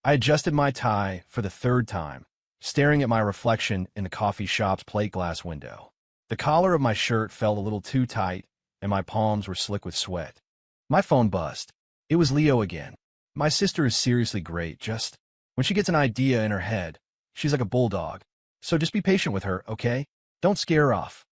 I adjusted my tie for the third time, staring at my reflection in the coffee shop's plate glass window. The collar of my shirt felt a little too tight, and my palms were slick with sweat. My phone buzzed. It was Leo again. My sister is seriously great, just when she gets an idea in her head, she's like a bulldog. So just be patient with her, okay? Don't scare her off.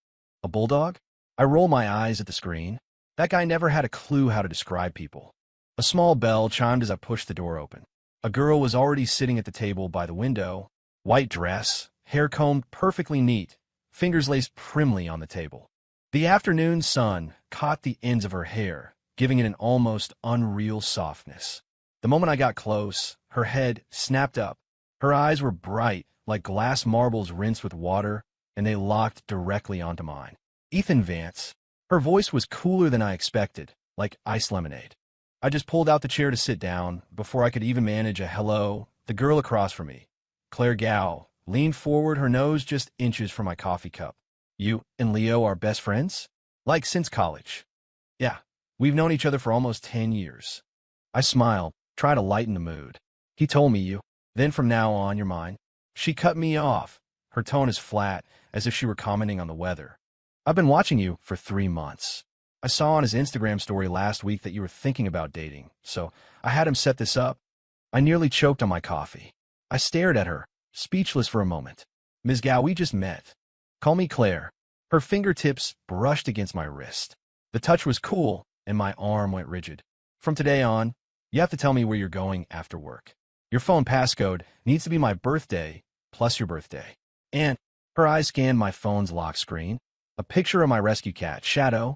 A bulldog? I roll my eyes at the screen. That guy never had a clue how to describe people. A small bell chimed as I pushed the door open. A girl was already sitting at the table by the window, white dress, hair combed perfectly neat, fingers laced primly on the table. The afternoon sun caught the ends of her hair, giving it an almost unreal softness. The moment I got close, her head snapped up. Her eyes were bright, like glass marbles rinsed with water, and they locked directly onto mine. Ethan Vance. Her voice was cooler than I expected, like iced lemonade. I just pulled out the chair to sit down. Before I could even manage a hello, the girl across from me, Claire Gao, leaned forward, her nose just inches from my coffee cup. You and Leo are best friends? Like since college? Yeah, we've known each other for almost 10 years. I smiled, try to lighten the mood. He told me you. Then from now on, you're mine. She cut me off. Her tone is flat, as if she were commenting on the weather. I've been watching you for 3 months. I saw on his Instagram story last week that you were thinking about dating, so I had him set this up. I nearly choked on my coffee. I stared at her, speechless for a moment. Ms. Gao, we just met. Call me Claire. Her fingertips brushed against my wrist. The touch was cool, and my arm went rigid. From today on, you have to tell me where you're going after work. Your phone passcode needs to be my birthday plus your birthday. And her eyes scanned my phone's lock screen. A picture of my rescue cat, Shadow.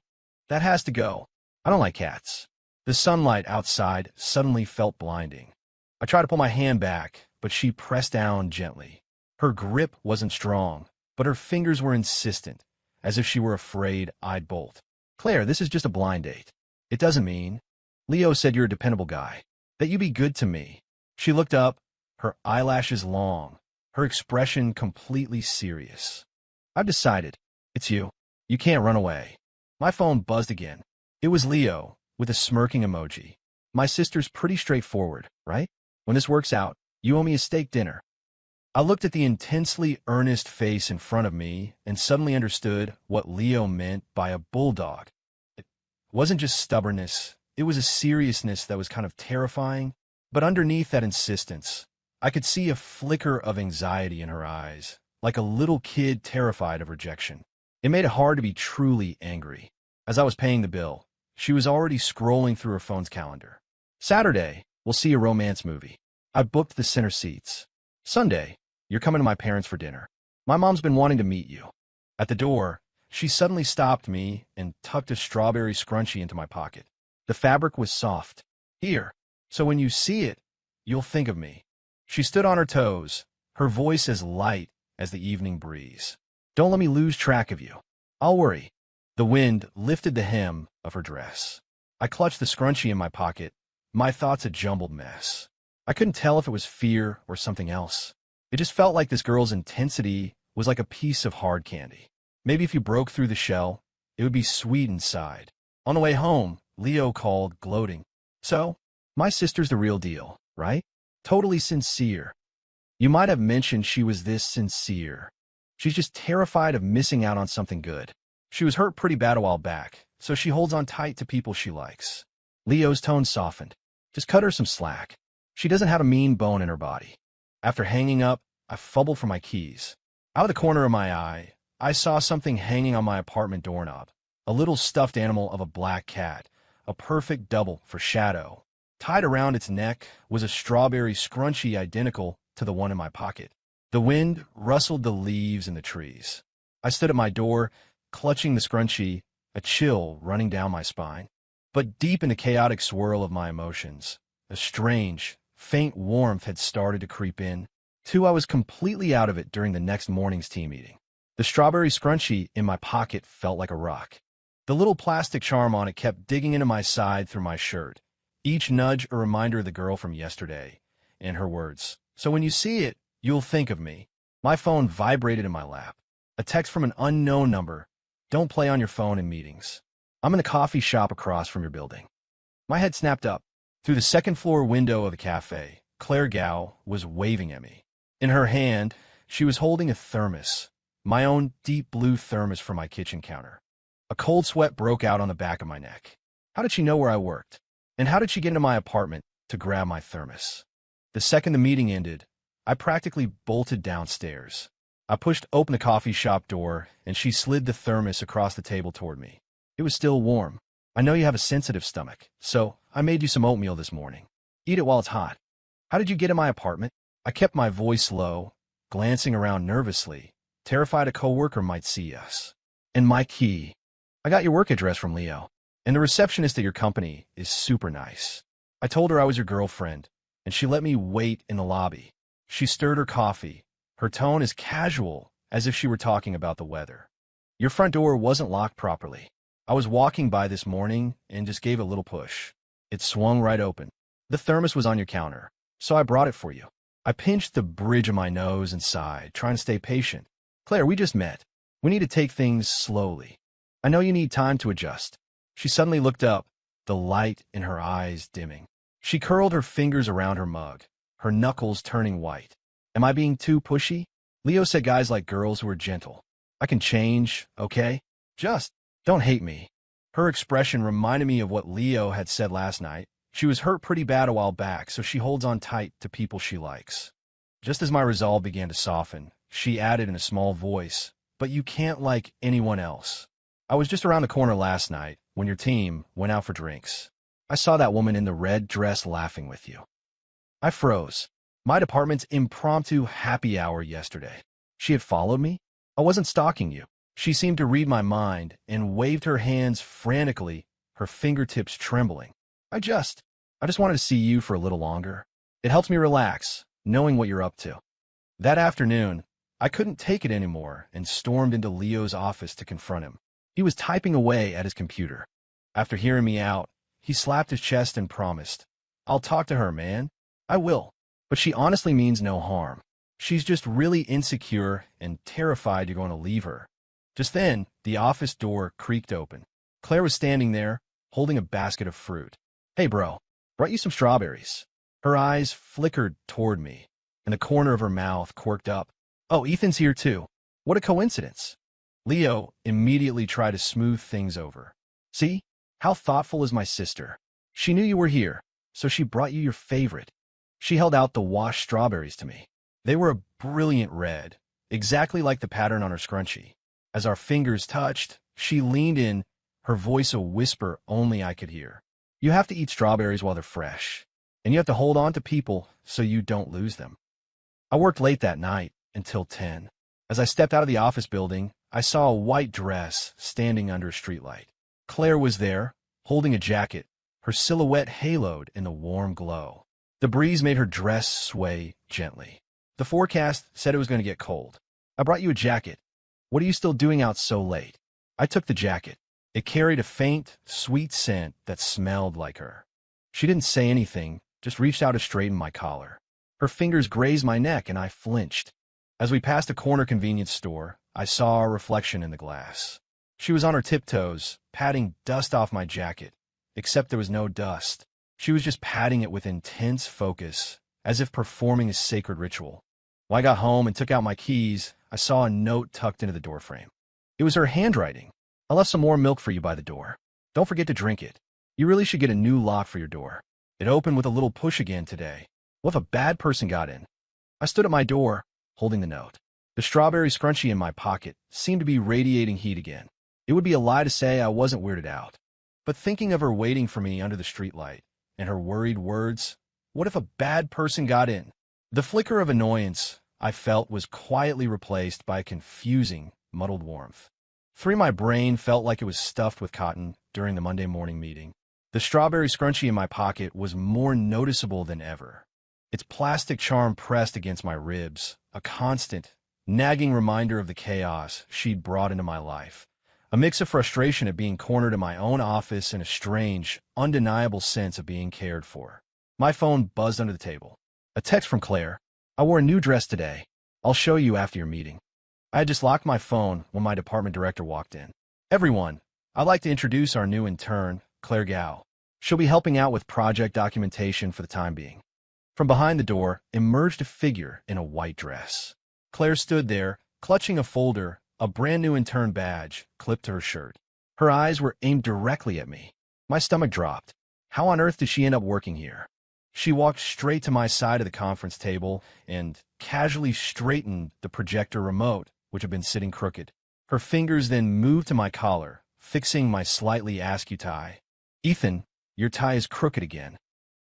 That has to go. I don't like cats. The sunlight outside suddenly felt blinding. I tried to pull my hand back, but she pressed down gently. Her grip wasn't strong, but her fingers were insistent, as if she were afraid I'd bolt. Claire, this is just a blind date. It doesn't mean. Leo said you're a dependable guy. That you be good to me. She looked up, her eyelashes long, her expression completely serious. I've decided. It's you. You can't run away. My phone buzzed again. It was Leo, with a smirking emoji. My sister's pretty straightforward, right? When this works out, you owe me a steak dinner. I looked at the intensely earnest face in front of me and suddenly understood what Leo meant by a bulldog. It wasn't just stubbornness, it was a seriousness that was kind of terrifying, but underneath that insistence, I could see a flicker of anxiety in her eyes, like a little kid terrified of rejection. It made it hard to be truly angry. As I was paying the bill, she was already scrolling through her phone's calendar. Saturday, we'll see a romance movie. I booked the center seats. Sunday, you're coming to my parents for dinner. My mom's been wanting to meet you. At the door, she suddenly stopped me and tucked a strawberry scrunchie into my pocket. The fabric was soft. Here, so when you see it, you'll think of me. She stood on her toes, her voice as light as the evening breeze. Don't let me lose track of you. I'll worry. The wind lifted the hem of her dress. I clutched the scrunchie in my pocket, my thoughts a jumbled mess. I couldn't tell if it was fear or something else. It just felt like this girl's intensity was like a piece of hard candy. Maybe if you broke through the shell, it would be sweet inside. On the way home, Leo called, gloating. So, my sister's the real deal, right? Totally sincere. You might have mentioned she was this sincere. She's just terrified of missing out on something good. She was hurt pretty bad a while back, so she holds on tight to people she likes. Leo's tone softened. Just cut her some slack. She doesn't have a mean bone in her body. After hanging up, I fumbled for my keys. Out of the corner of my eye, I saw something hanging on my apartment doorknob. A little stuffed animal of a black cat, a perfect double for Shadow. Tied around its neck was a strawberry scrunchie identical to the one in my pocket. The wind rustled the leaves in the trees. I stood at my door, clutching the scrunchie, a chill running down my spine. But deep in the chaotic swirl of my emotions, a strange, faint warmth had started to creep in. I was completely out of it during the next morning's team meeting. The strawberry scrunchie in my pocket felt like a rock. The little plastic charm on it kept digging into my side through my shirt, each nudge a reminder of the girl from yesterday, and her words. So when you see it, you'll think of me. My phone vibrated in my lap. A text from an unknown number. Don't play on your phone in meetings. I'm in the coffee shop across from your building. My head snapped up. Through the second-floor window of the cafe, Claire Gao was waving at me. In her hand, she was holding a thermos, my own deep blue thermos from my kitchen counter. A cold sweat broke out on the back of my neck. How did she know where I worked? And how did she get into my apartment to grab my thermos? The second the meeting ended, I practically bolted downstairs. I pushed open the coffee shop door, and she slid the thermos across the table toward me. It was still warm. I know you have a sensitive stomach, so I made you some oatmeal this morning. Eat it while it's hot. How did you get in my apartment? I kept my voice low, glancing around nervously, terrified a coworker might see us. And my key. I got your work address from Leo, and the receptionist at your company is super nice. I told her I was your girlfriend, and she let me wait in the lobby. She stirred her coffee, her tone as casual as if she were talking about the weather. Your front door wasn't locked properly. I was walking by this morning and just gave a little push. It swung right open. The thermos was on your counter, so I brought it for you. I pinched the bridge of my nose and sighed, trying to stay patient. Claire, we just met. We need to take things slowly. I know you need time to adjust. She suddenly looked up, the light in her eyes dimming. She curled her fingers around her mug, her knuckles turning white. Am I being too pushy? Leo said guys like girls who are gentle. I can change, okay? Just don't hate me. Her expression reminded me of what Leo had said last night. She was hurt pretty bad a while back, so she holds on tight to people she likes. Just as my resolve began to soften, she added in a small voice, but you can't like anyone else. I was just around the corner last night when your team went out for drinks. I saw that woman in the red dress laughing with you. I froze. My department's impromptu happy hour yesterday. She had followed me? I wasn't stalking you. She seemed to read my mind and waved her hands frantically, her fingertips trembling. I just wanted to see you for a little longer. It helps me relax, knowing what you're up to. That afternoon, I couldn't take it anymore and stormed into Leo's office to confront him. He was typing away at his computer. After hearing me out, he slapped his chest and promised, I'll talk to her, man. I will. But she honestly means no harm. She's just really insecure and terrified you're going to leave her. Just then, the office door creaked open. Claire was standing there, holding a basket of fruit. Hey, bro, brought you some strawberries. Her eyes flickered toward me, and the corner of her mouth quirked up. Oh, Ethan's here too. What a coincidence. Leo immediately tried to smooth things over. See? How thoughtful is my sister. She knew you were here, so she brought you your favorite. She held out the washed strawberries to me. They were a brilliant red, exactly like the pattern on her scrunchie. As our fingers touched, she leaned in, her voice a whisper only I could hear. You have to eat strawberries while they're fresh, and you have to hold on to people so you don't lose them. I worked late that night, until 10. As I stepped out of the office building, I saw a white dress standing under a streetlight. Claire was there, holding a jacket, her silhouette haloed in the warm glow. The breeze made her dress sway gently. The forecast said it was going to get cold. I brought you a jacket. What are you still doing out so late? I took the jacket. It carried a faint, sweet scent that smelled like her. She didn't say anything, just reached out to straighten my collar. Her fingers grazed my neck and I flinched. As we passed a corner convenience store, I saw our reflection in the glass. She was on her tiptoes, patting dust off my jacket, except there was no dust. She was just patting it with intense focus, as if performing a sacred ritual. When I got home and took out my keys, I saw a note tucked into the doorframe. It was her handwriting. I left some more milk for you by the door. Don't forget to drink it. You really should get a new lock for your door. It opened with a little push again today. What if a bad person got in? I stood at my door, holding the note. The strawberry scrunchie in my pocket seemed to be radiating heat again. It would be a lie to say I wasn't weirded out. But thinking of her waiting for me under the streetlight, and her worried words, what if a bad person got in? The flicker of annoyance I felt was quietly replaced by a confusing, muddled warmth. My brain felt like it was stuffed with cotton during the Monday morning meeting. The strawberry scrunchie in my pocket was more noticeable than ever. Its plastic charm pressed against my ribs, a constant, nagging reminder of the chaos she'd brought into my life. A mix of frustration at being cornered in my own office and a strange, undeniable sense of being cared for. My phone buzzed under the table. A text from Claire. I wore a new dress today. I'll show you after your meeting. I had just locked my phone when my department director walked in. Everyone, I'd like to introduce our new intern, Claire Gao. She'll be helping out with project documentation for the time being. From behind the door emerged a figure in a white dress. Claire stood there, clutching a folder, a brand-new intern badge, clipped to her shirt. Her eyes were aimed directly at me. My stomach dropped. How on earth did she end up working here? She walked straight to my side of the conference table and casually straightened the projector remote, which had been sitting crooked. Her fingers then moved to my collar, fixing my slightly askew tie. "Ethan, your tie is crooked again."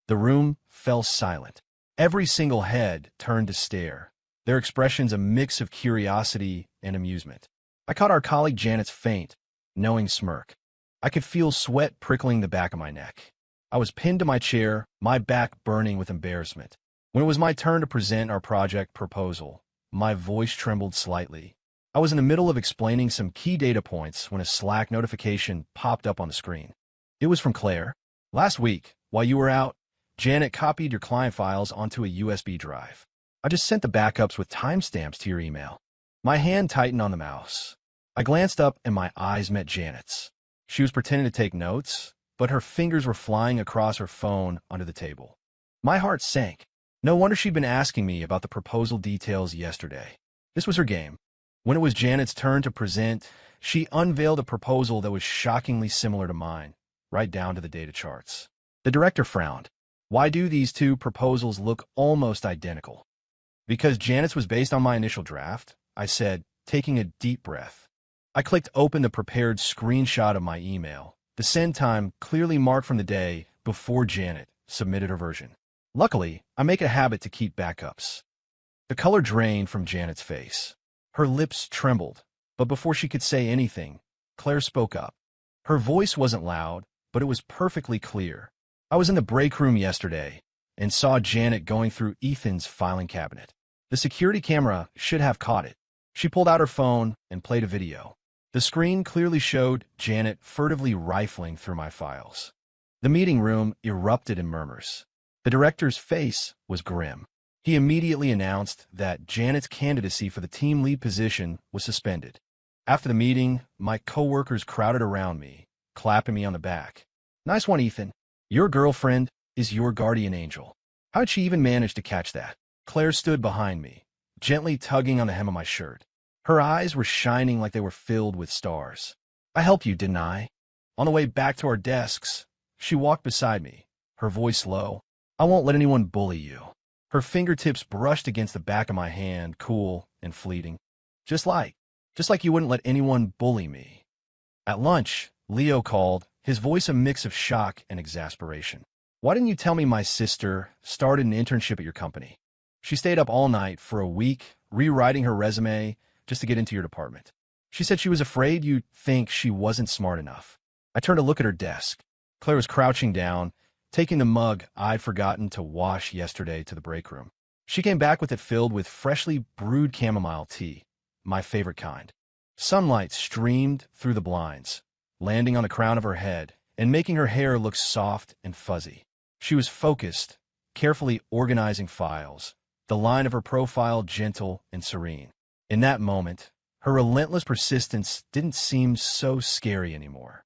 The room fell silent. Every single head turned to stare, their expressions a mix of curiosity and amusement. I caught our colleague Janet's faint, knowing smirk. I could feel sweat prickling the back of my neck. I was pinned to my chair, my back burning with embarrassment. When it was my turn to present our project proposal, my voice trembled slightly. I was in the middle of explaining some key data points when a Slack notification popped up on the screen. It was from Claire. "Last week, while you were out, Janet copied your client files onto a USB drive. I just sent the backups with timestamps to your email." My hand tightened on the mouse. I glanced up and my eyes met Janet's. She was pretending to take notes, but her fingers were flying across her phone onto the table. My heart sank. No wonder she'd been asking me about the proposal details yesterday. This was her game. When it was Janet's turn to present, she unveiled a proposal that was shockingly similar to mine, right down to the data charts. The director frowned. "Why do these two proposals look almost identical?" "Because Janet's was based on my initial draft," I said, taking a deep breath. I clicked open the prepared screenshot of my email, the send time clearly marked from the day before Janet submitted her version. Luckily, I make a habit to keep backups. The color drained from Janet's face. Her lips trembled, but before she could say anything, Claire spoke up. Her voice wasn't loud, but it was perfectly clear. "I was in the break room yesterday and saw Janet going through Ethan's filing cabinet. The security camera should have caught it." She pulled out her phone and played a video. The screen clearly showed Janet furtively rifling through my files. The meeting room erupted in murmurs. The director's face was grim. He immediately announced that Janet's candidacy for the team lead position was suspended. After the meeting, my coworkers crowded around me, clapping me on the back. "Nice one, Ethan. Your girlfriend is your guardian angel." How'd she even manage to catch that? Claire stood behind me, gently tugging on the hem of my shirt. Her eyes were shining like they were filled with stars. "I helped you, didn't I?" On the way back to our desks, she walked beside me, her voice low. "I won't let anyone bully you." Her fingertips brushed against the back of my hand, cool and fleeting. Just like you wouldn't let anyone bully me." At lunch, Leo called, his voice a mix of shock and exasperation. "Why didn't you tell me my sister started an internship at your company? She stayed up all night for a week, rewriting her resume just to get into your department. She said she was afraid you'd think she wasn't smart enough." I turned to look at her desk. Claire was crouching down, taking the mug I'd forgotten to wash yesterday to the break room. She came back with it filled with freshly brewed chamomile tea, my favorite kind. Sunlight streamed through the blinds, landing on the crown of her head and making her hair look soft and fuzzy. She was focused, carefully organizing files, the line of her profile gentle and serene. In that moment, her relentless persistence didn't seem so scary anymore.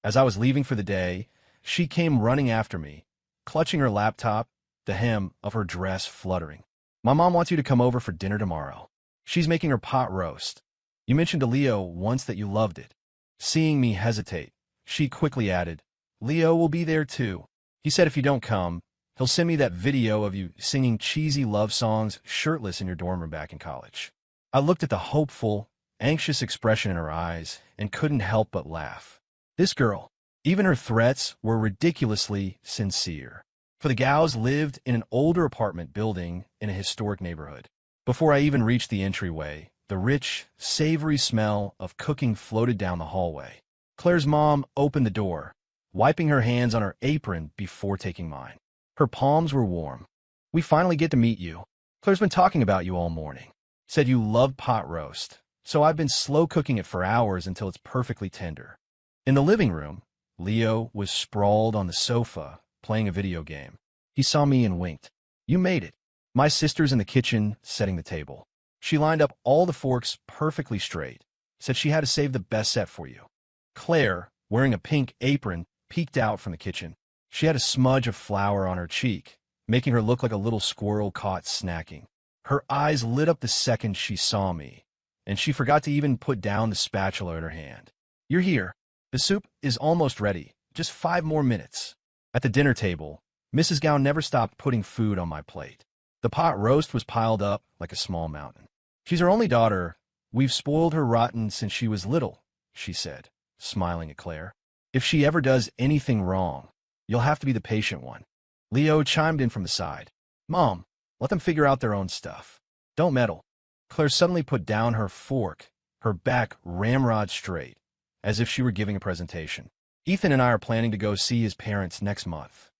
As I was leaving for the day, she came running after me, clutching her laptop, the hem of her dress fluttering. "My mom wants you to come over for dinner tomorrow. She's making her pot roast. You mentioned to Leo once that you loved it." Seeing me hesitate, she quickly added, "Leo will be there too. He said if you don't come, he'll send me that video of you singing cheesy love songs shirtless in your dorm room back in college." I looked at the hopeful, anxious expression in her eyes and couldn't help but laugh. This girl, even her threats were ridiculously sincere. For the gals lived in an older apartment building in a historic neighborhood. Before I even reached the entryway, the rich, savory smell of cooking floated down the hallway. Claire's mom opened the door, wiping her hands on her apron before taking mine. Her palms were warm. "We finally get to meet you. Claire's been talking about you all morning. Said you loved pot roast, so I've been slow cooking it for hours until it's perfectly tender." In the living room, Leo was sprawled on the sofa, playing a video game. He saw me and winked. "You made it." My sister's in the kitchen, setting the table. She lined up all the forks perfectly straight, said she had to save the best set for you. Claire, wearing a pink apron, peeked out from the kitchen. She had a smudge of flour on her cheek, making her look like a little squirrel caught snacking. Her eyes lit up the second she saw me, and she forgot to even put down the spatula in her hand. "You're here. The soup is almost ready. Just 5 more minutes." At the dinner table, Mrs. Gow never stopped putting food on my plate. The pot roast was piled up like a small mountain. "She's our only daughter. We've spoiled her rotten since she was little," she said, smiling at Claire. "If she ever does anything wrong, you'll have to be the patient one." Leo chimed in from the side. "Mom, let them figure out their own stuff. Don't meddle." Claire suddenly put down her fork, her back ramrod straight, as if she were giving a presentation. "Ethan and I are planning to go see his parents next month."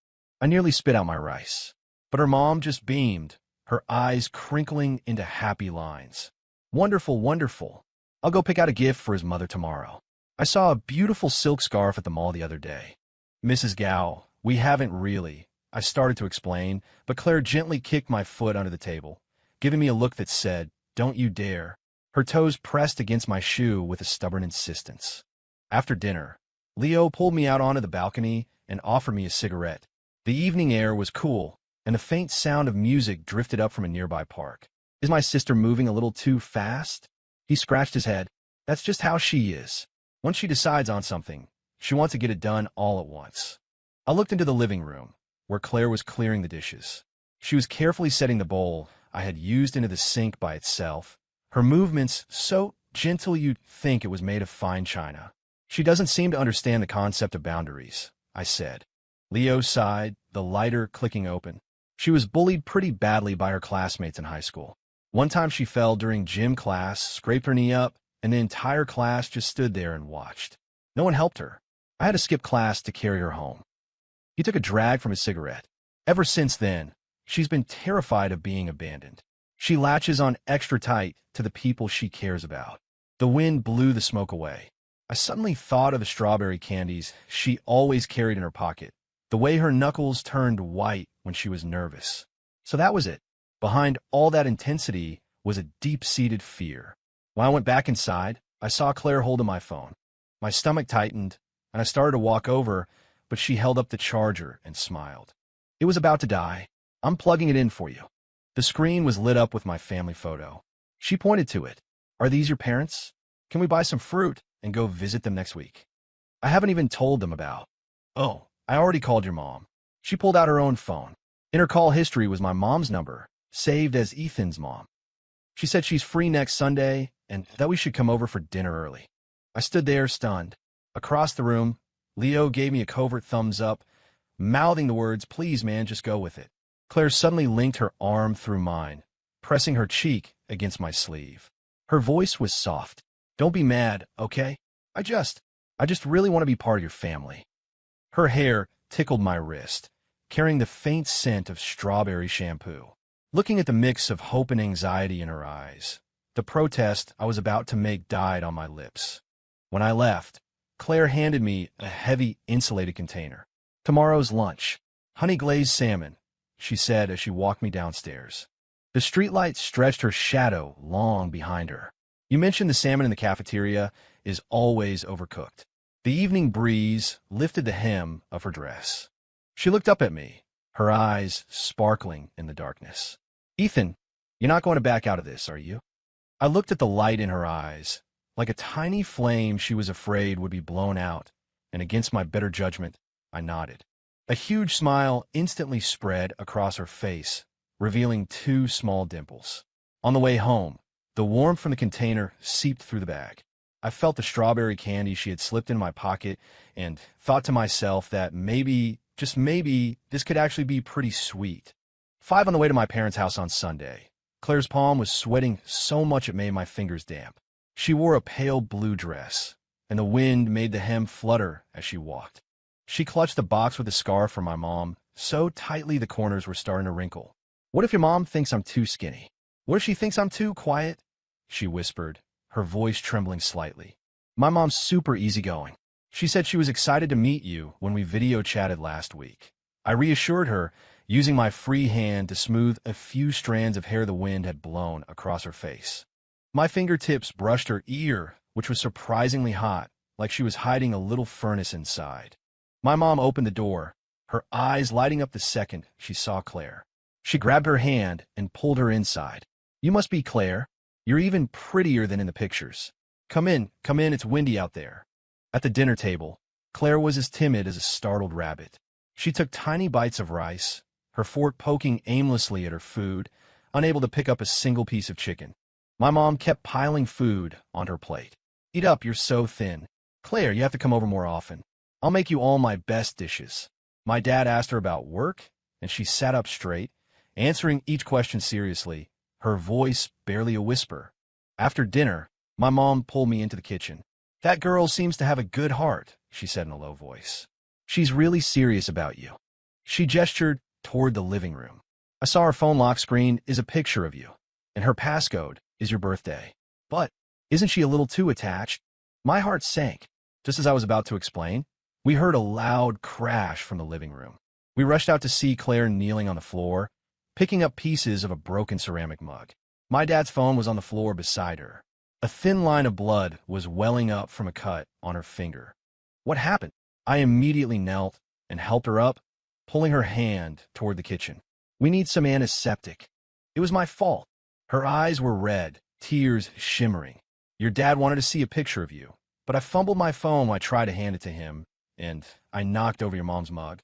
I nearly spit out my rice, but her mom just beamed, her eyes crinkling into happy lines. "Wonderful, wonderful. I'll go pick out a gift for his mother tomorrow. I saw a beautiful silk scarf at the mall the other day." "Mrs. Gow, we haven't really," I started to explain, but Claire gently kicked my foot under the table, giving me a look that said, "Don't you dare." Her toes pressed against my shoe with a stubborn insistence. After dinner, Leo pulled me out onto the balcony and offered me a cigarette. The evening air was cool, and the faint sound of music drifted up from a nearby park. "Is my sister moving a little too fast?" He scratched his head. "That's just how she is. Once she decides on something, she wants to get it done all at once." I looked into the living room, where Claire was clearing the dishes. She was carefully setting the bowl I had used into the sink by itself, her movements so gentle you'd think it was made of fine china. "She doesn't seem to understand the concept of boundaries," I said. Leo sighed, the lighter clicking open. "She was bullied pretty badly by her classmates in high school. One time she fell during gym class, scraped her knee up, and the entire class just stood there and watched. No one helped her. I had to skip class to carry her home." He took a drag from his cigarette. "Ever since then, she's been terrified of being abandoned. She latches on extra tight to the people she cares about." The wind blew the smoke away. I suddenly thought of the strawberry candies she always carried in her pocket, the way her knuckles turned white when she was nervous. So that was it. Behind all that intensity was a deep-seated fear. When I went back inside, I saw Claire holding my phone. My stomach tightened, and I started to walk over, but she held up the charger and smiled. "It was about to die. I'm plugging it in for you." The screen was lit up with my family photo. She pointed to it. "Are these your parents? Can we buy some fruit and go visit them next week?" I haven't even told them about. "Oh, I already called your mom." She pulled out her own phone. In her call history was my mom's number, saved as Ethan's mom. She said she's free next Sunday and that we should come over for dinner early. I stood there stunned. Across the room, Leo gave me a covert thumbs up, mouthing the words, "Please, man, just go with it." Claire suddenly linked her arm through mine, pressing her cheek against my sleeve. Her voice was soft. "Don't be mad, okay? I just really want to be part of your family." Her hair tickled my wrist, carrying the faint scent of strawberry shampoo. Looking at the mix of hope and anxiety in her eyes, the protest I was about to make died on my lips. When I left, Claire handed me a heavy, insulated container. "Tomorrow's lunch. Honey-glazed salmon," she said as she walked me downstairs. The streetlight stretched her shadow long behind her. "You mentioned the salmon in the cafeteria is always overcooked." The evening breeze lifted the hem of her dress. She looked up at me, her eyes sparkling in the darkness. "Ethan, you're not going to back out of this, are you?" I looked at the light in her eyes, like a tiny flame she was afraid would be blown out, and against my better judgment, I nodded. A huge smile instantly spread across her face, revealing 2 small dimples. On the way home, the warmth from the container seeped through the bag. I felt the strawberry candy she had slipped in my pocket and thought to myself that maybe, just maybe, this could actually be pretty sweet. 5 on the way to my parents' house on Sunday. Claire's palm was sweating so much it made my fingers damp. She wore a pale blue dress, and the wind made the hem flutter as she walked. She clutched the box with the scarf from my mom so tightly the corners were starting to wrinkle. "What if your mom thinks I'm too skinny? What if she thinks I'm too quiet?" she whispered, her voice trembling slightly. "My mom's super easygoing. She said she was excited to meet you when we video chatted last week." I reassured her, using my free hand to smooth a few strands of hair the wind had blown across her face. My fingertips brushed her ear, which was surprisingly hot, like she was hiding a little furnace inside. My mom opened the door, her eyes lighting up the second she saw Claire. She grabbed her hand and pulled her inside. "You must be Claire. You're even prettier than in the pictures. Come in, it's windy out there." At the dinner table, Claire was as timid as a startled rabbit. She took tiny bites of rice, her fork poking aimlessly at her food, unable to pick up a single piece of chicken. My mom kept piling food on her plate. "Eat up, you're so thin. Claire, you have to come over more often. I'll make you all my best dishes." My dad asked her about work, and she sat up straight, answering each question seriously, her voice barely a whisper. After dinner, my mom pulled me into the kitchen. "That girl seems to have a good heart," she said in a low voice. "She's really serious about you." She gestured toward the living room. "I saw her phone lock screen is a picture of you, and her passcode is your birthday. But isn't she a little too attached?" My heart sank. Just as I was about to explain, we heard a loud crash from the living room. We rushed out to see Claire kneeling on the floor, picking up pieces of a broken ceramic mug. My dad's phone was on the floor beside her. A thin line of blood was welling up from a cut on her finger. "What happened?" I immediately knelt and helped her up, pulling her hand toward the kitchen. "We need some antiseptic." It was my fault. Her eyes were red, tears shimmering. "Your dad wanted to see a picture of you, but I fumbled my phone when I tried to hand it to him, and I knocked over your mom's mug."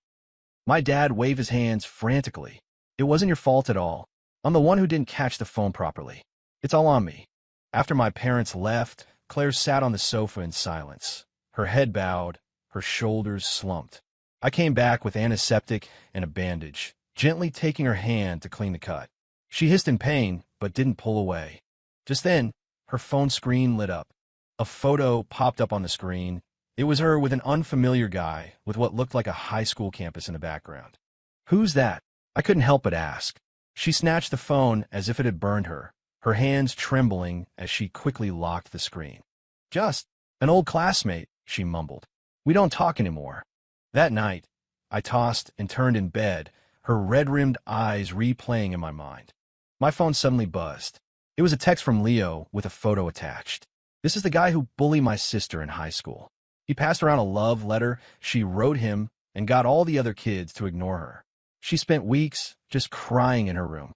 My dad waved his hands frantically. "It wasn't your fault at all. I'm the one who didn't catch the phone properly. It's all on me." After my parents left, Claire sat on the sofa in silence, her head bowed, her shoulders slumped. I came back with antiseptic and a bandage, gently taking her hand to clean the cut. She hissed in pain, but didn't pull away. Just then, her phone screen lit up. A photo popped up on the screen. It was her with an unfamiliar guy with what looked like a high school campus in the background. "Who's that?" I couldn't help but ask. She snatched the phone as if it had burned her, her hands trembling as she quickly locked the screen. "Just an old classmate," she mumbled. "We don't talk anymore." That night, I tossed and turned in bed, her red-rimmed eyes replaying in my mind. My phone suddenly buzzed. It was a text from Leo with a photo attached. "This is the guy who bullied my sister in high school. He passed around a love letter she wrote him and got all the other kids to ignore her. She spent weeks just crying in her room."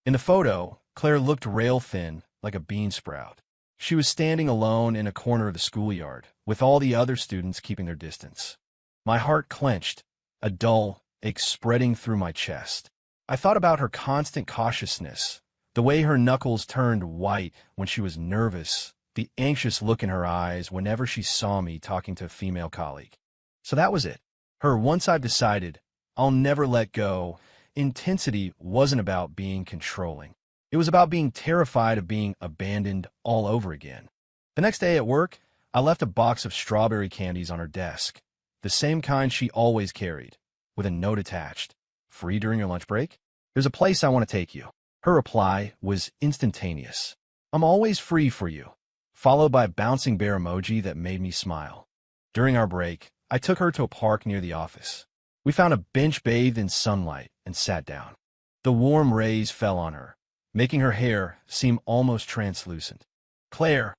In the photo, Claire looked rail-thin, like a bean sprout. She was standing alone in a corner of the schoolyard, with all the other students keeping their distance. My heart clenched, a dull ache spreading through my chest. I thought about her constant cautiousness, the way her knuckles turned white when she was nervous, the anxious look in her eyes whenever she saw me talking to a female colleague. So that was it. Her "once I've decided, I'll never let go" intensity wasn't about being controlling. It was about being terrified of being abandoned all over again. The next day at work, I left a box of strawberry candies on her desk, the same kind she always carried, with a note attached. "Free during your lunch break? There's a place I want to take you." Her reply was instantaneous. "I'm always free for you," followed by a bouncing bear emoji that made me smile. During our break, I took her to a park near the office. We found a bench bathed in sunlight and sat down. The warm rays fell on her, making her hair seem almost translucent. "Claire,"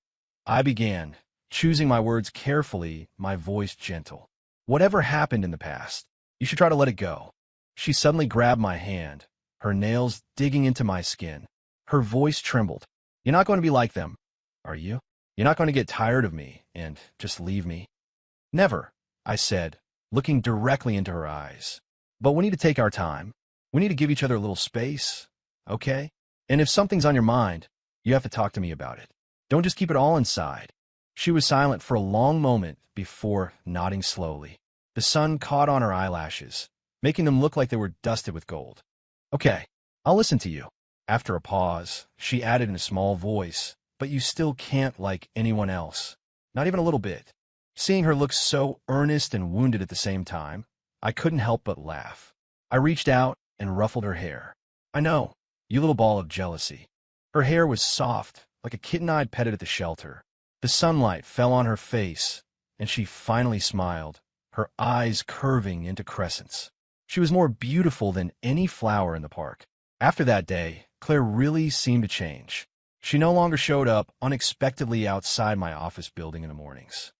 I began, choosing my words carefully, my voice gentle. "Whatever happened in the past, you should try to let it go." She suddenly grabbed my hand, her nails digging into my skin. Her voice trembled. "You're not going to be like them, are you? You're not going to get tired of me and just leave me?" "Never," I said, looking directly into her eyes. "But we need to take our time. We need to give each other a little space, okay? And if something's on your mind, you have to talk to me about it. Don't just keep it all inside." She was silent for a long moment before nodding slowly. The sun caught on her eyelashes, making them look like they were dusted with gold. "Okay, I'll listen to you." After a pause, she added in a small voice, "But you still can't like anyone else. Not even a little bit." Seeing her look so earnest and wounded at the same time, I couldn't help but laugh. I reached out and ruffled her hair. "I know, you little ball of jealousy." Her hair was soft, like a kitten I'd petted at the shelter. The sunlight fell on her face, and she finally smiled, her eyes curving into crescents. She was more beautiful than any flower in the park. After that day, Claire really seemed to change. She no longer showed up unexpectedly outside my office building in the mornings.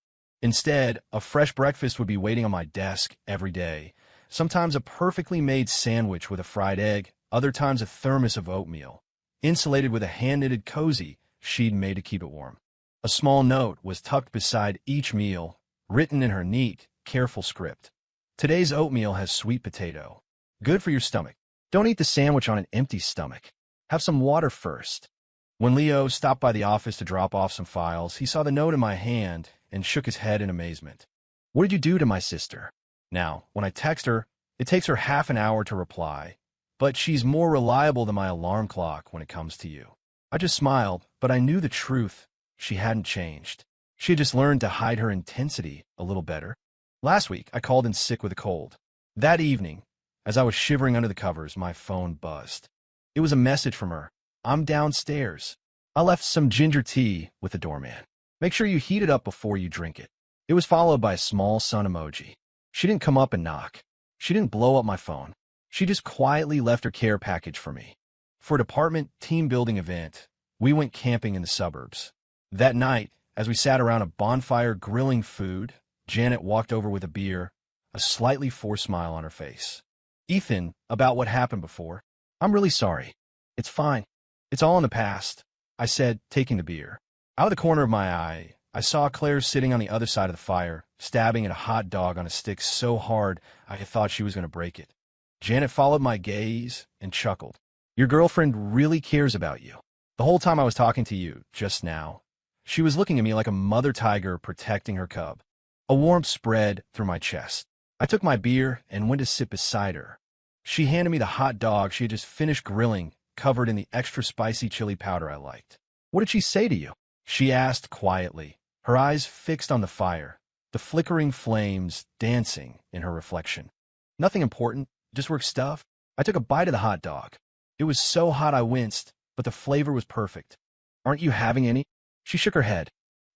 Instead, a fresh breakfast would be waiting on my desk every day, Sometimes a perfectly made sandwich with a fried egg, other times a thermos of oatmeal, insulated with a hand-knitted cozy she'd made to keep it warm. A small note was tucked beside each meal, written in her neat, careful script. Today's oatmeal has sweet potato. Good for your stomach. Don't eat the sandwich on an empty stomach. Have some water first. When Leo stopped by the office to drop off some files, he saw the note in my hand and shook his head in amazement. What did you do to my sister? Now, when I text her, it takes her half an hour to reply, but she's more reliable than my alarm clock when it comes to you. I just smiled, but I knew the truth. She hadn't changed. She had just learned to hide her intensity a little better. Last week, I called in sick with a cold. That evening, as I was shivering under the covers, my phone buzzed. It was a message from her. I'm downstairs. I left some ginger tea with the doorman. Make sure you heat it up before you drink it. It was followed by a small sun emoji. She didn't come up and knock. She didn't blow up my phone. She just quietly left her care package for me. For a department team-building event, we went camping in the suburbs. That night, as we sat around a bonfire grilling food, Janet walked over with a beer, a slightly forced smile on her face. Ethan, about what happened before. I'm really sorry. It's fine. It's all in the past, I said, taking the beer. Out of the corner of my eye, I saw Claire sitting on the other side of the fire, stabbing at a hot dog on a stick so hard I thought she was going to break it. Janet followed my gaze and chuckled. Your girlfriend really cares about you. The whole time I was talking to you, just now, she was looking at me like a mother tiger protecting her cub. A warmth spread through my chest. I took my beer and went to sit beside her. She handed me the hot dog she had just finished grilling, covered in the extra spicy chili powder I liked. What did she say to you? She asked quietly, her eyes fixed on the fire, the flickering flames dancing in her reflection. Nothing important, just work stuff. I took a bite of the hot dog. It was so hot I winced, but the flavor was perfect. Aren't you having any? She shook her head.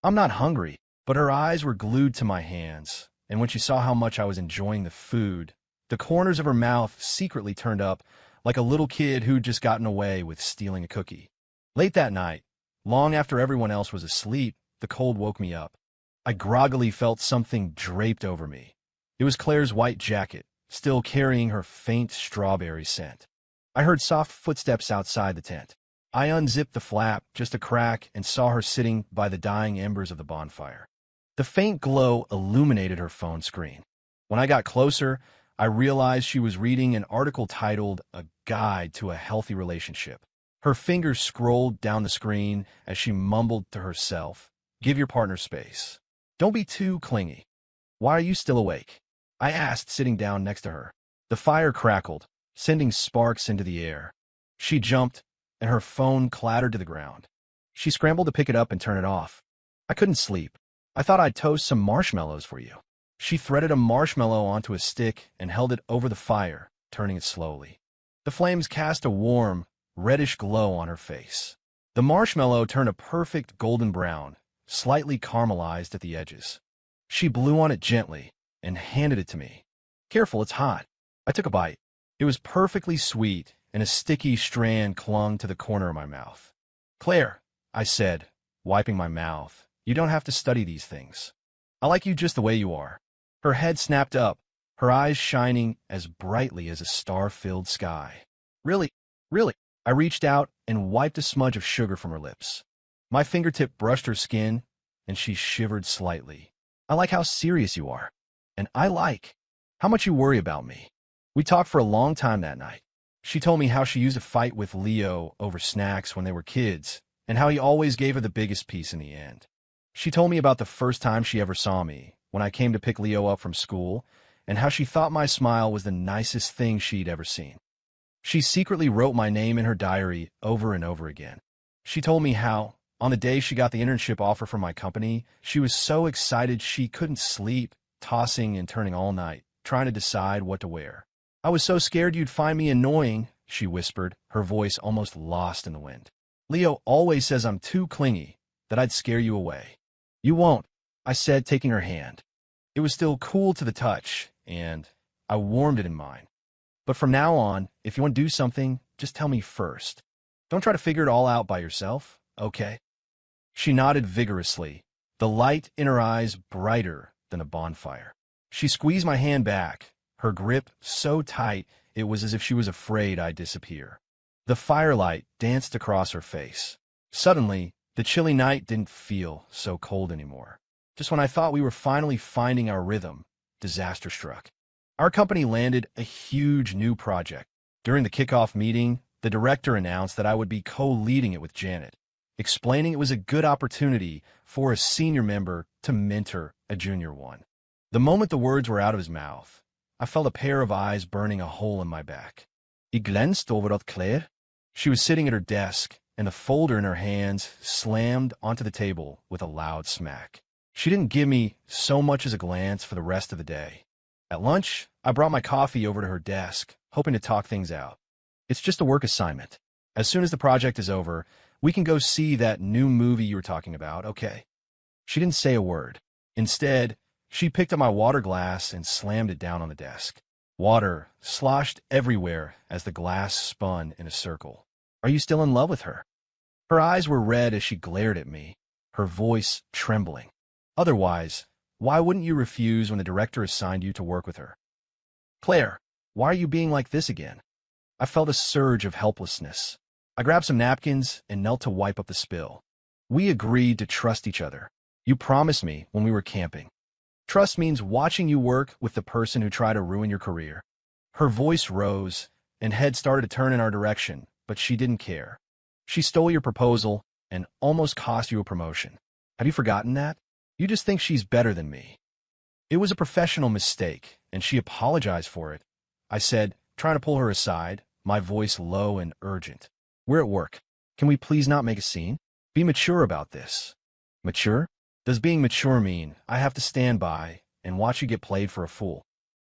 I'm not hungry, but her eyes were glued to my hands, and when she saw how much I was enjoying the food, the corners of her mouth secretly turned up like a little kid who'd just gotten away with stealing a cookie. Late that night, long after everyone else was asleep, the cold woke me up. I groggily felt something draped over me. It was Claire's white jacket, still carrying her faint strawberry scent. I heard soft footsteps outside the tent. I unzipped the flap, just a crack, and saw her sitting by the dying embers of the bonfire. The faint glow illuminated her phone screen. When I got closer, I realized she was reading an article titled A Guide to a Healthy Relationship. Her fingers scrolled down the screen as she mumbled to herself, "Give your partner space. Don't be too clingy." "Why are you still awake?" I asked, sitting down next to her. The fire crackled, sending sparks into the air. She jumped, and her phone clattered to the ground. She scrambled to pick it up and turn it off. I couldn't sleep. I thought I'd toast some marshmallows for you. She threaded a marshmallow onto a stick and held it over the fire, turning it slowly. The flames cast a warm, reddish glow on her face. The marshmallow turned a perfect golden brown, slightly caramelized at the edges. She blew on it gently and handed it to me. "Careful, it's hot." I took a bite. It was perfectly sweet, and a sticky strand clung to the corner of my mouth. "Claire," I said, wiping my mouth, "you don't have to study these things. I like you just the way you are." Her head snapped up, her eyes shining as brightly as a star-filled sky. "Really? Really?" I reached out and wiped a smudge of sugar from her lips. My fingertip brushed her skin, and she shivered slightly. "I like how serious you are. And I like how much you worry about me." We talked for a long time that night. She told me how she used to fight with Leo over snacks when they were kids, and how he always gave her the biggest piece in the end. She told me about the first time she ever saw me, when I came to pick Leo up from school, and how she thought my smile was the nicest thing she'd ever seen. She secretly wrote my name in her diary over and over again. She told me how, on the day she got the internship offer from my company, she was so excited she couldn't sleep, tossing and turning all night, trying to decide what to wear. "I was so scared you'd find me annoying," she whispered, her voice almost lost in the wind. "Leo always says I'm too clingy, that I'd scare you away." "You won't," I said, taking her hand. It was still cool to the touch, and I warmed it in mine. "But from now on, if you want to do something, just tell me first. Don't try to figure it all out by yourself, okay?" She nodded vigorously, the light in her eyes brighter than a bonfire. She squeezed my hand back, her grip so tight it was as if she was afraid I'd disappear. The firelight danced across her face. Suddenly, the chilly night didn't feel so cold anymore. Just when I thought we were finally finding our rhythm, disaster struck. Our company landed a huge new project. During the kickoff meeting, the director announced that I would be co-leading it with Janet, explaining it was a good opportunity for a senior member to mentor a junior one. The moment the words were out of his mouth, I felt a pair of eyes burning a hole in my back. "Ik glänst over dat Claire." She was sitting at her desk, and the folder in her hands slammed onto the table with a loud smack. She didn't give me so much as a glance for the rest of the day. At lunch, I brought my coffee over to her desk, hoping to talk things out. "It's just a work assignment. As soon as the project is over, we can go see that new movie you were talking about, okay?" She didn't say a word. Instead, she picked up my water glass and slammed it down on the desk. Water sloshed everywhere as the glass spun in a circle. "Are you still in love with her?" Her eyes were red as she glared at me, her voice trembling. "Otherwise, why wouldn't you refuse when the director assigned you to work with her?" "Claire, why are you being like this again?" I felt a surge of helplessness. I grabbed some napkins and knelt to wipe up the spill. "We agreed to trust each other. You promised me when we were camping. Trust means watching you work with the person who tried to ruin your career." Her voice rose, and heads started to turn in our direction, but she didn't care. "She stole your proposal and almost cost you a promotion. Have you forgotten that? You just think she's better than me." "It was a professional mistake, and she apologized for it," I said, trying to pull her aside, my voice low and urgent. "We're at work. Can we please not make a scene? Be mature about this." "Mature? Does being mature mean I have to stand by and watch you get played for a fool?"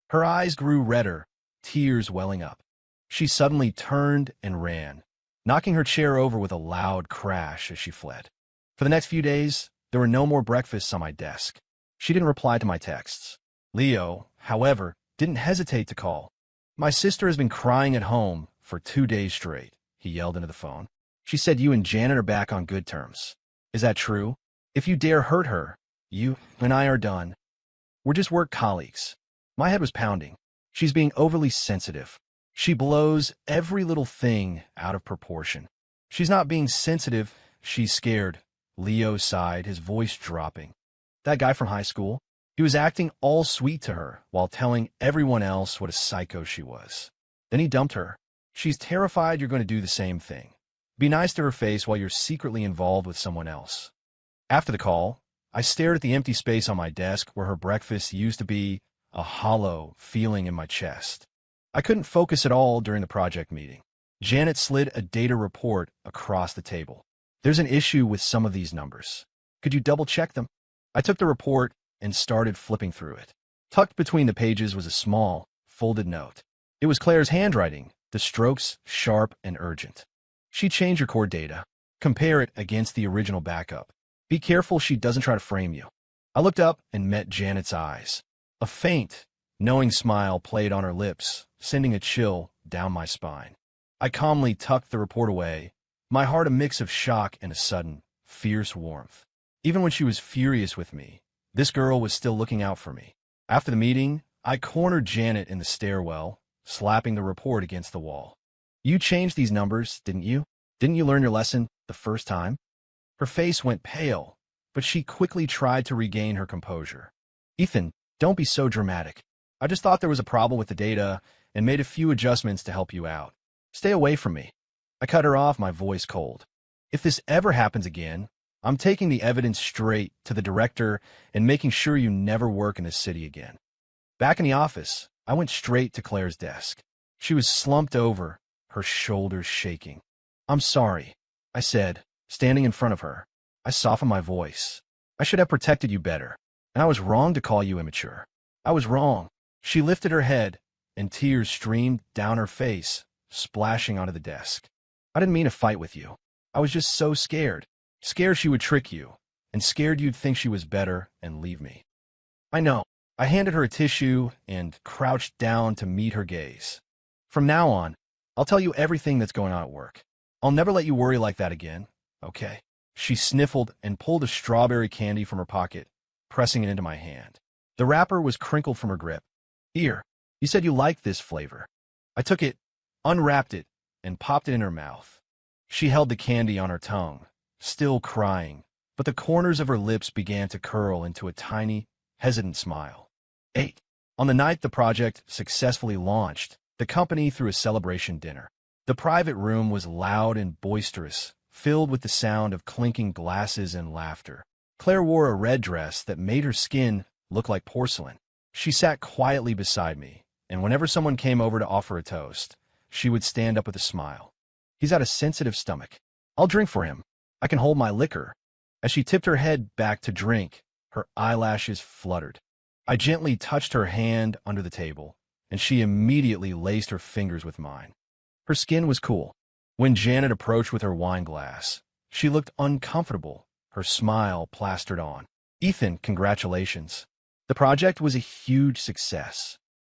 Her eyes grew redder, tears welling up. She suddenly turned and ran, knocking her chair over with a loud crash as she fled. For the next few days, there were no more breakfasts on my desk. She didn't reply to my texts. Leo, however, didn't hesitate to call. "My sister has been crying at home for 2 days straight," he yelled into the phone. "She said you and Janet are back on good terms. Is that true? If you dare hurt her, you and I are done. We're just work colleagues." My head was pounding. She's being overly sensitive. She blows every little thing out of proportion. "She's not being sensitive, she's scared." Leo sighed, his voice dropping. "That guy from high school, he was acting all sweet to her while telling everyone else what a psycho she was. Then he dumped her. She's terrified you're going to do the same thing. Be nice to her face while you're secretly involved with someone else." After the call, I stared at the empty space on my desk where her breakfast used to be, a hollow feeling in my chest. I couldn't focus at all during the project meeting. Janet slid a data report across the table. "There's an issue with some of these numbers. Could you double-check them?" I took the report and started flipping through it. Tucked between the pages was a small, folded note. It was Claire's handwriting, the strokes sharp and urgent. "She changed your core data. Compare it against the original backup. Be careful she doesn't try to frame you." I looked up and met Janet's eyes. A faint, knowing smile played on her lips, sending a chill down my spine. I calmly tucked the report away, my heart a mix of shock and a sudden, fierce warmth. Even when she was furious with me, this girl was still looking out for me. After the meeting, I cornered Janet in the stairwell, slapping the report against the wall. "You changed these numbers, didn't you? Didn't you learn your lesson the first time?" Her face went pale, but she quickly tried to regain her composure. "Ethan, don't be so dramatic. I just thought there was a problem with the data and made a few adjustments to help you out. Stay away from me." I cut her off, my voice cold. "If this ever happens again, I'm taking the evidence straight to the director and making sure you never work in this city again." Back in the office, I went straight to Claire's desk. She was slumped over, her shoulders shaking. "I'm sorry," I said, standing in front of her. I softened my voice. "I should have protected you better, and I was wrong to call you immature. I was wrong." She lifted her head, and tears streamed down her face, splashing onto the desk. "I didn't mean to fight with you. I was just so scared. Scared she would trick you, and scared you'd think she was better and leave me." "I know." I handed her a tissue and crouched down to meet her gaze. "From now on, I'll tell you everything that's going on at work. I'll never let you worry like that again, okay?" She sniffled and pulled a strawberry candy from her pocket, pressing it into my hand. The wrapper was crinkled from her grip. "Here, You said you liked this flavor. I took it, unwrapped it, and popped it in her mouth. She held the candy on her tongue, still crying, but the corners of her lips began to curl into a tiny, hesitant smile. 8. On the night the project successfully launched, the company threw a celebration dinner. The private room was loud and boisterous, filled with the sound of clinking glasses and laughter. Claire wore a red dress that made her skin look like porcelain. She sat quietly beside me, and whenever someone came over to offer a toast, she would stand up with a smile. He's got a sensitive stomach. I'll drink for him. I can hold my liquor. As she tipped her head back to drink, her eyelashes fluttered. I gently touched her hand under the table, and she immediately laced her fingers with mine. Her skin was cool. When Janet approached with her wine glass, she looked uncomfortable, her smile plastered on. Ethan, congratulations. The project was a huge success.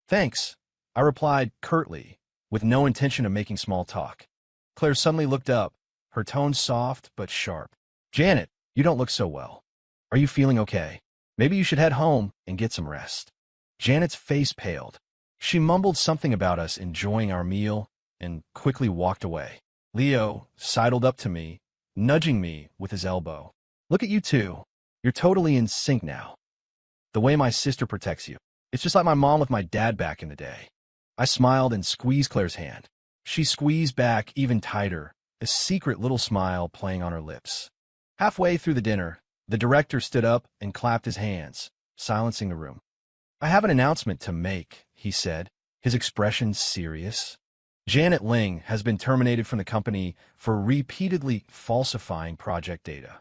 Thanks, I replied curtly, with no intention of making small talk. Claire suddenly looked up, her tone soft but sharp. Janet, you don't look so well. Are you feeling okay? Maybe you should head home and get some rest. Janet's face paled. She mumbled something about us enjoying our meal and quickly walked away. Leo sidled up to me, nudging me with his elbow. Look at you two. You're totally in sync now. The way my sister protects you. It's just like my mom with my dad back in the day. I smiled and squeezed Claire's hand. She squeezed back even tighter, a secret little smile playing on her lips. Halfway through the dinner, the director stood up and clapped his hands, silencing the room. I have an announcement to make, he said, his expression serious. Janet Ling has been terminated from the company for repeatedly falsifying project data.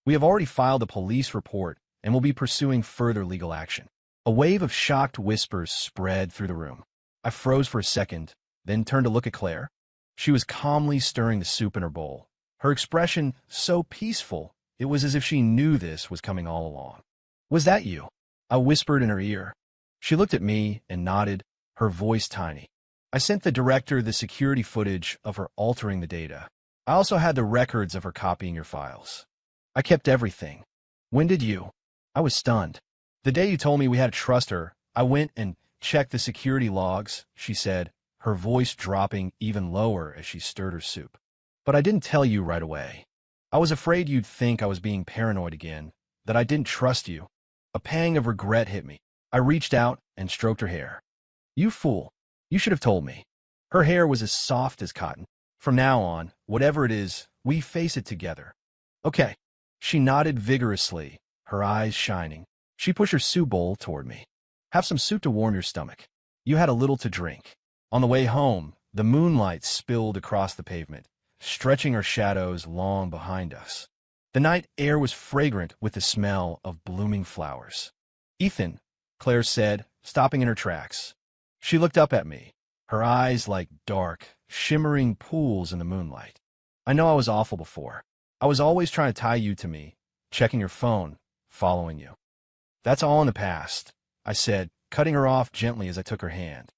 We have already filed a police report and will be pursuing further legal action. A wave of shocked whispers spread through the room. I froze for a second, then turned to look at Claire. She was calmly stirring the soup in her bowl. Her expression so peaceful, it was as if she knew this was coming all along. Was that you? I whispered in her ear. She looked at me and nodded, her voice tiny. I sent the director the security footage of her altering the data. I also had the records of her copying your files. I kept everything. When did you? I was stunned. The day you told me we had to trust her, I went and checked the security logs, she said, her voice dropping even lower as she stirred her soup. But I didn't tell you right away. I was afraid you'd think I was being paranoid again, that I didn't trust you. A pang of regret hit me. I reached out and stroked her hair. You fool. You should have told me. Her hair was as soft as cotton. From now on, whatever it is, we face it together. Okay. She nodded vigorously, her eyes shining. She pushed her soup bowl toward me. Have some soup to warm your stomach. You had a little to drink. On the way home, the moonlight spilled across the pavement, stretching our shadows long behind us. The night air was fragrant with the smell of blooming flowers. Ethan, Claire said, stopping in her tracks. She looked up at me, her eyes like dark, shimmering pools in the moonlight. I know I was awful before. I was always trying to tie you to me, checking your phone, following you. That's all in the past, I said, cutting her off gently as I took her hand.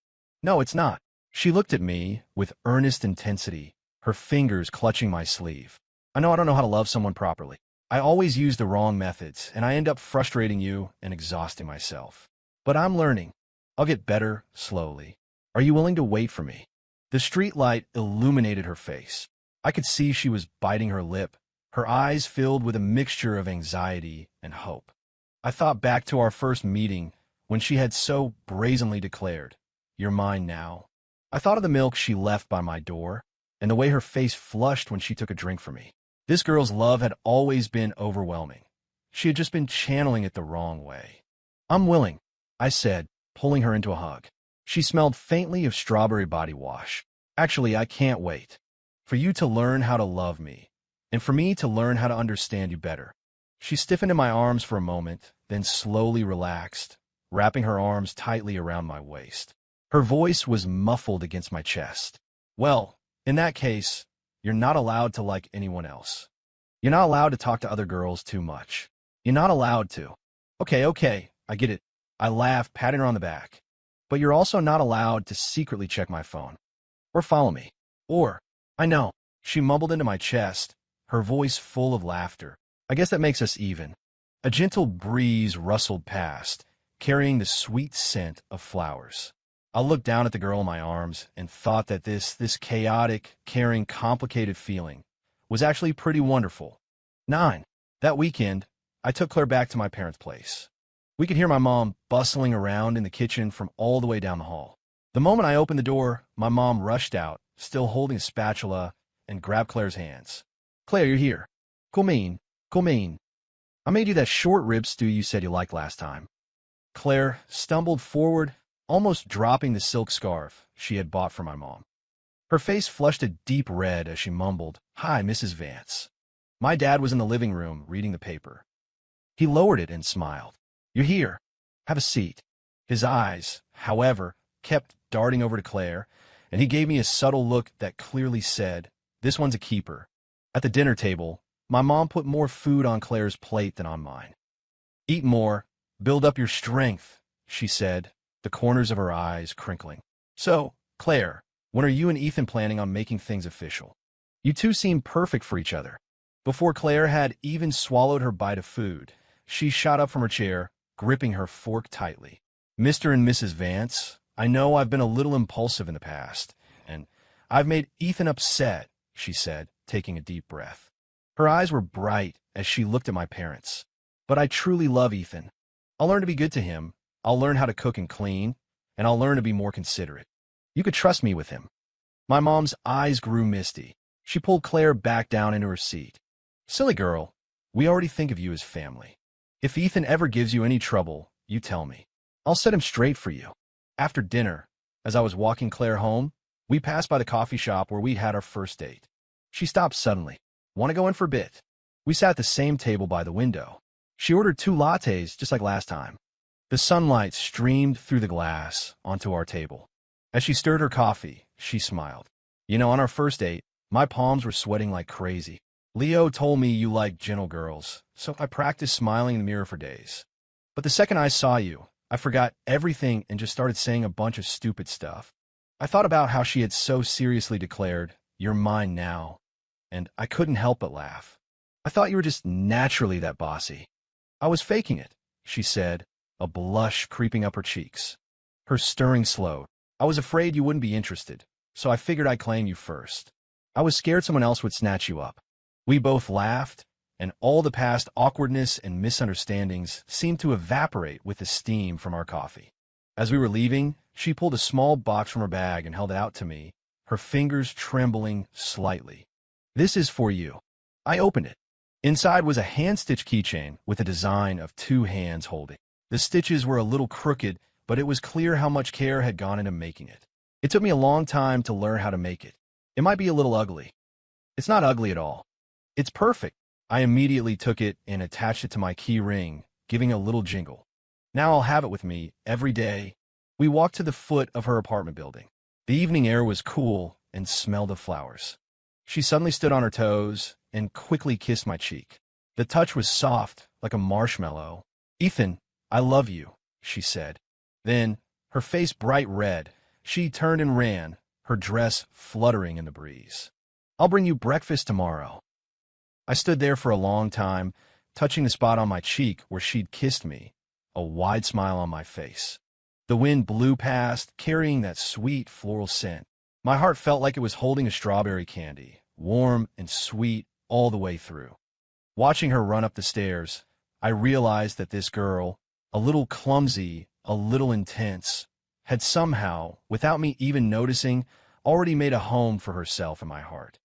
No, it's not. She looked at me with earnest intensity, her fingers clutching my sleeve. I know I don't know how to love someone properly. I always use the wrong methods, and I end up frustrating you and exhausting myself. But I'm learning. I'll get better slowly. Are you willing to wait for me? The street light illuminated her face. I could see she was biting her lip, her eyes filled with a mixture of anxiety and hope. I thought back to our first meeting when she had so brazenly declared, "You're mine now." I thought of the milk she left by my door, and the way her face flushed when she took a drink from me. This girl's love had always been overwhelming. She had just been channeling it the wrong way. I'm willing, I said, pulling her into a hug. She smelled faintly of strawberry body wash. Actually, I can't wait. For you to learn how to love me, and for me to learn how to understand you better. She stiffened in my arms for a moment, then slowly relaxed, wrapping her arms tightly around my waist. Her voice was muffled against my chest. Well, in that case, you're not allowed to like anyone else. You're not allowed to talk to other girls too much. You're not allowed to. Okay, I get it. I laughed, patting her on the back. But you're also not allowed to secretly check my phone. Or follow me. Or, I know, she mumbled into my chest, her voice full of laughter. I guess that makes us even. A gentle breeze rustled past, carrying the sweet scent of flowers. I looked down at the girl in my arms and thought that this chaotic, caring, complicated feeling was actually pretty wonderful. 9. That weekend, I took Claire back to my parents' place. We could hear my mom bustling around in the kitchen from all the way down the hall. The moment I opened the door, my mom rushed out, still holding a spatula, and grabbed Claire's hands. "Claire, you're here. Come in. Come in. I made you that short rib stew you said you liked last time." Claire stumbled forward, almost dropping the silk scarf she had bought for my mom. Her face flushed a deep red as she mumbled, "Hi, Mrs. Vance." My dad was in the living room reading the paper. He lowered it and smiled. "You're here. Have a seat." His eyes, however, kept darting over to Claire, and he gave me a subtle look that clearly said, "This one's a keeper." At the dinner table, my mom put more food on Claire's plate than on mine. "Eat more. Build up your strength," she said, the corners of her eyes crinkling. "So, Claire, when are you and Ethan planning on making things official? You two seem perfect for each other." Before Claire had even swallowed her bite of food, she shot up from her chair, gripping her fork tightly. "Mr. and Mrs. Vance, I know I've been a little impulsive in the past, and I've made Ethan upset," she said, taking a deep breath. Her eyes were bright as she looked at my parents. "But I truly love Ethan. I'll learn to be good to him. I'll learn how to cook and clean, and I'll learn to be more considerate. You could trust me with him." My mom's eyes grew misty. She pulled Claire back down into her seat. "Silly girl, we already think of you as family. If Ethan ever gives you any trouble, you tell me. I'll set him straight for you." After dinner, as I was walking Claire home, we passed by the coffee shop where we had our first date. She stopped suddenly. "Want to go in for a bit?" We sat at the same table by the window. She ordered 2 lattes, just like last time. The sunlight streamed through the glass onto our table. As she stirred her coffee, she smiled. "You know, on our first date, my palms were sweating like crazy. Leo told me you like gentle girls, so I practiced smiling in the mirror for days. But the second I saw you, I forgot everything and just started saying a bunch of stupid stuff. I thought about how she had so seriously declared, 'You're mine now,' and I couldn't help but laugh. I thought you were just naturally that bossy." "I was faking it," she said, a blush creeping up her cheeks. Her stirring slowed. "I was afraid you wouldn't be interested, so I figured I'd claim you first. I was scared someone else would snatch you up." We both laughed, and all the past awkwardness and misunderstandings seemed to evaporate with the steam from our coffee. As we were leaving, she pulled a small box from her bag and held it out to me, her fingers trembling slightly. "This is for you." I opened it. Inside was a hand-stitched keychain with a design of 2 hands holding. The stitches were a little crooked, but it was clear how much care had gone into making it. It took me a long time to learn how to make it. It might be a little ugly. It's not ugly at all. It's perfect. I immediately took it and attached it to my key ring, giving a little jingle. Now I'll have it with me every day. We walked to the foot of her apartment building. The evening air was cool and smelled of flowers. She suddenly stood on her toes and quickly kissed my cheek. The touch was soft, like a marshmallow. "Ethan, I love you," she said. Then, her face bright red, she turned and ran, her dress fluttering in the breeze. "I'll bring you breakfast tomorrow." I stood there for a long time, touching the spot on my cheek where she'd kissed me, a wide smile on my face. The wind blew past, carrying that sweet floral scent. My heart felt like it was holding a strawberry candy, warm and sweet all the way through. Watching her run up the stairs, I realized that this girl, a little clumsy, a little intense, had somehow, without me even noticing, already made a home for herself in my heart.